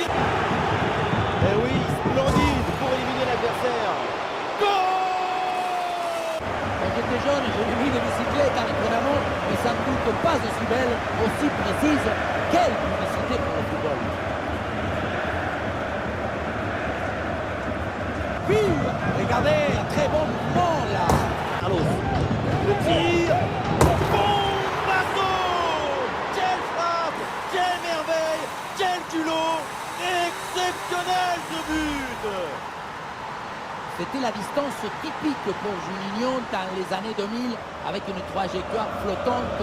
Et oui, splendide pour éliminer l'adversaire. Quand j'étais jeune, j'ai vu des bicyclettes à l'entraînement, mais sans doute pas aussi belles, aussi précises. Quelle publicité pour le football! Vive! Regardez, un très bon mouvement là! Carlos, le tir. Bombazo! Quelle frappe! Quelle merveille! Quel culot! Exceptionnel ce but! C'était la distance typique pour Juninho dans les années 2000 avec une trajectoire flottante.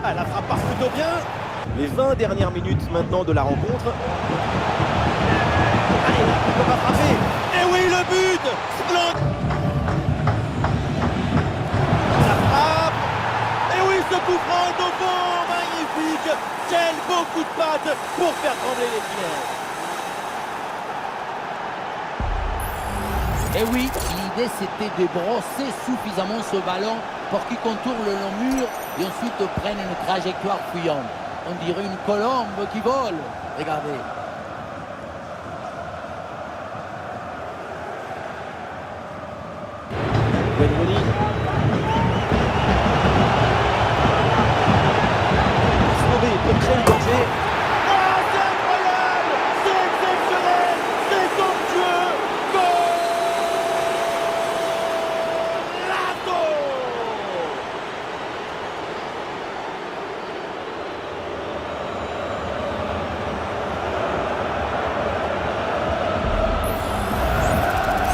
Ah, la frappe passe plutôt bien. Les 20 dernières minutes maintenant de la rencontre. Allez, il ne peut pas frapper. Et oui, le but! Splendide! La frappe. Et oui, ce coup franc est au fond. Magnifique. Quel beau coup de patte pour faire trembler les filets. Et oui, l'idée c'était de brosser suffisamment ce ballon pour qu'il contourne le long mur et ensuite prenne une trajectoire fuyante. On dirait une colombe qui vole. Regardez. Benveni. Sauvé, peut créer le danger. Ah, c'est incroyable! C'est exceptionnel! C'est somptueux! Golazo!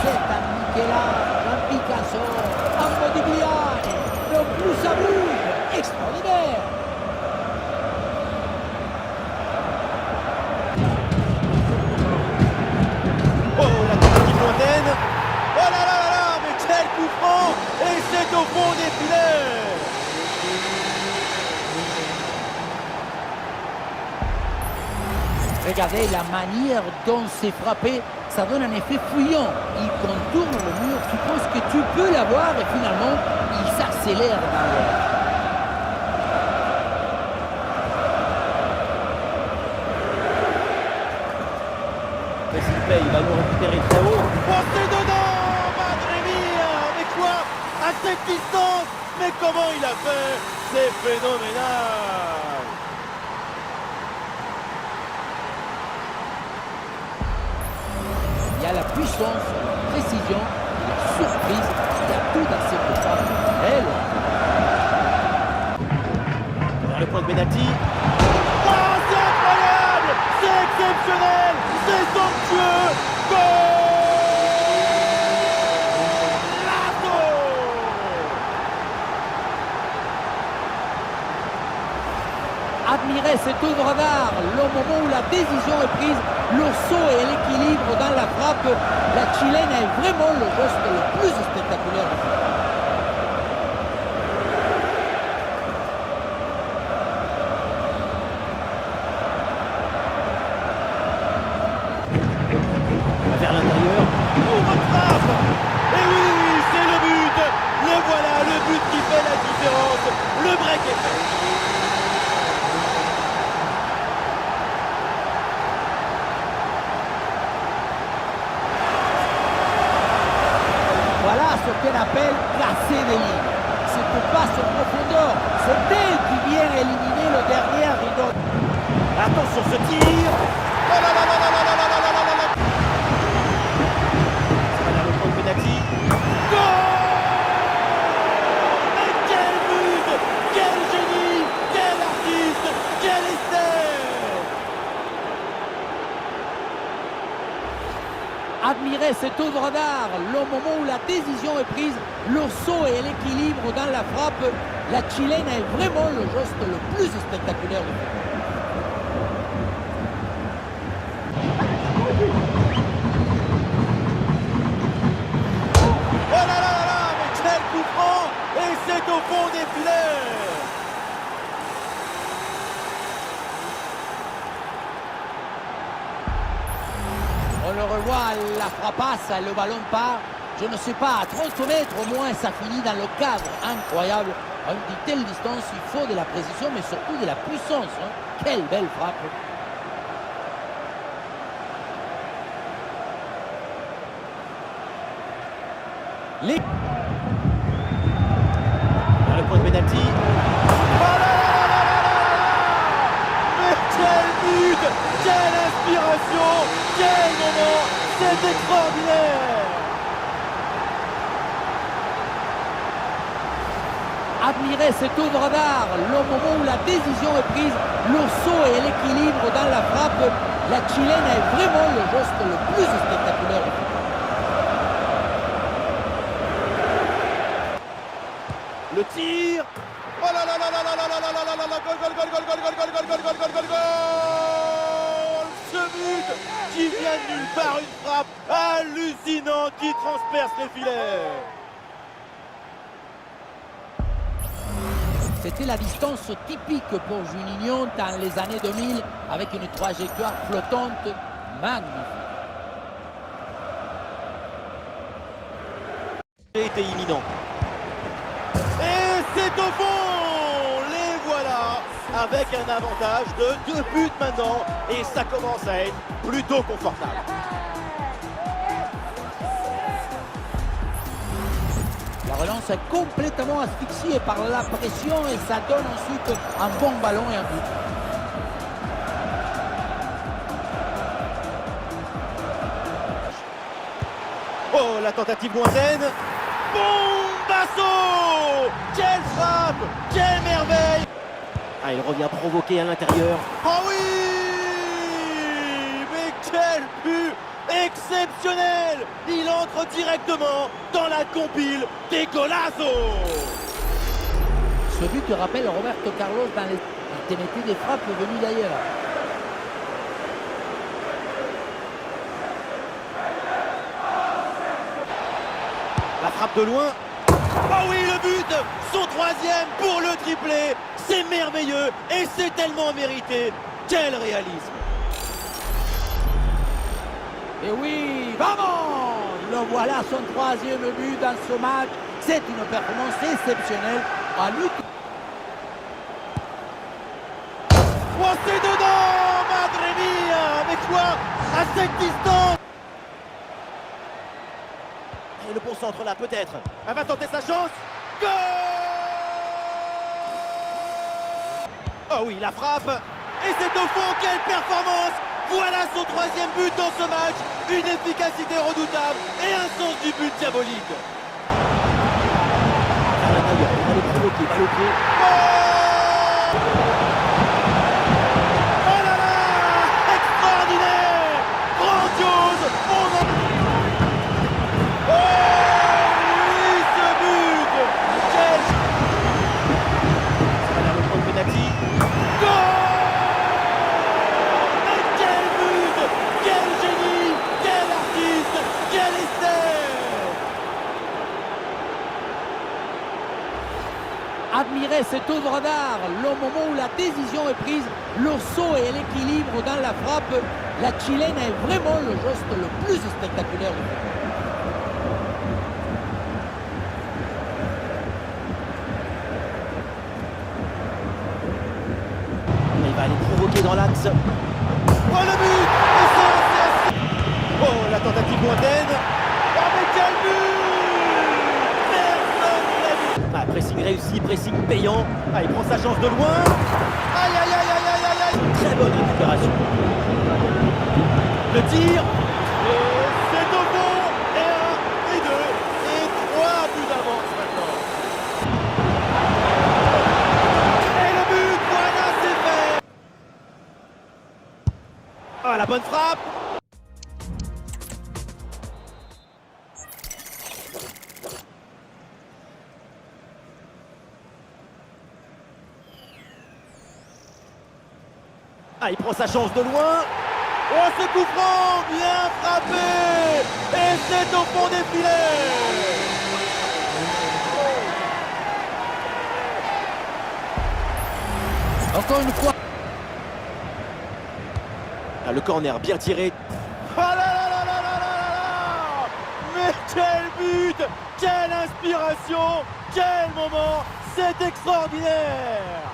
C'est un Michel-Ange, un Picasso, un Modigliani, mais au plus ça bouge, extraordinaire. Oh, la tentative lointaine! Oh là là là là! Mais quel coup franc! Et c'est au fond des filets! Regardez la manière dont c'est frappé, ça donne un effet fouillant. Il contourne le mur, tu penses que tu peux l'avoir et finalement, il s'accélère dans l'air. Mais s'il plaît, il va nous récupérer très haut. Oh, c'est dedans! Madre mia! Mais quoi? À cette distance? Mais comment il a fait? C'est phénoménal! Il y a la puissance, la précision, la surprise, il y a tout dans cette frappe. Elle, Vers le point de pénalty. Oh, c'est incroyable! C'est exceptionnel! C'est somptueux! Golazo! admirez cette œuvre d'art, le moment où la décision est prise, le saut et l'équilibre dans la frappe, la chilène est vraiment le geste le plus spectaculaire du football. Vers l'intérieur. Oh, votre frappe! Et oui, c'est le but! Le voilà, le but qui fait la différence. Le break est fait. Voilà ce qu'on appelle casser des lignes. Cette passe en profondeur, c'est elle qui vient éliminer le dernier rideau. Attention ce tir! Oh là là là là là là là là là là là! Ça va vers le point de pénalty. Goal! Mais quel but! Quel génie! Quel artiste! Quel essai! Admirez cette œuvre d'art, le moment où la décision est prise, le saut et l'équilibre dans la frappe, la chilène est vraiment le geste le plus spectaculaire du football. Oh là là là là! Mais quel coup franc! Et c'est au fond des filets! On le revoit fois la frappasse, le ballon part, je ne sais pas, à 30 mètres au moins, ça finit dans le cadre. Incroyable. À une telle distance, il faut de la précision, mais surtout de la puissance. Hein. Quelle belle frappe. Le point de pénalty. Oh là là là là là là là! Mais quel but! Quelle inspiration! Quel moment! C'est extraordinaire! Admirez cette œuvre d'art, le moment où la décision est prise, le saut et l'équilibre dans la frappe. La chilène est vraiment le geste le plus spectaculaire. Le tir. Oh là là là là là là là là là là là là, gol gol gol gol gol gol gol gol gol gol gol gol gol. Ce but qui vient de nulle part, une frappe hallucinante qui transperce les filets. C'était la distance typique pour Juninho dans les années 2000 avec une trajectoire flottante magnifique. Était imminent. Et c'est au fond. Les voilà avec un avantage de 2 buts maintenant et ça commence à être plutôt confortable. La relance est complètement asphyxiée par la pression et ça donne ensuite un bon ballon et un but. Oh, la tentative lointaine. Bombasso! Quelle frappe! Quelle merveille! Ah, il revient provoquer à l'intérieur. Oh oui! Mais quel but exceptionnel! Il entre directement dans la compile des golazos! Ce but rappelle Roberto Carlos dans les TNT des frappes venues d'ailleurs. La frappe de loin. Oh oui, le but! Son 3e pour le triplé. C'est merveilleux et c'est tellement mérité. Quel réalisme! Et oui, vamos! Le voilà son 3e but dans ce match. C'est une performance exceptionnelle. À lui. Oh, c'est dedans! Madre mia! Mais quoi? À cette distance! Et le concentre là, peut-être. Elle va tenter sa chance. Goal! Oh oui, la frappe. Et c'est au fond, quelle performance! Voilà son 3e but dans ce match. Une efficacité redoutable et un sens du but diabolique. À l'intérieur, il va les provoquer, balle au pied. Oh là là! Extraordinaire! Grandiose! Oh oui, ce but! Quel... Ça va vers le point de pénalty. Goal! Mais quel but! Quel génie! Quel artiste! Quel essai! Admirez cette œuvre d'art, le moment où la décision est prise, le saut et l'équilibre dans la frappe. La chilène est vraiment le geste le plus spectaculaire du football. Il va aller provoquer dans l'axe. Oh le but! Et c'est... Oh la tentative lointaine. Oh mais quel but! Personne ne l'a vu. Ah, pressing réussi, pressing payant. Ah, il prend sa chance de loin. Aïe aïe aïe aïe aïe aïe aïe. Très bonne récupération. Le tir. Et c'est au fond. Et 1, et 2, et 3 buts d'avance maintenant. Et le but, voilà, c'est fait. Ah, la bonne frappe. Ah, il prend sa chance de loin. Oh, ce coup franc, bien frappé. Et c'est au fond des filets. Encore une fois. Ah, le corner bien tiré. Oh là là là là là là Quel but! Quelle inspiration! Quel moment! C'est extraordinaire!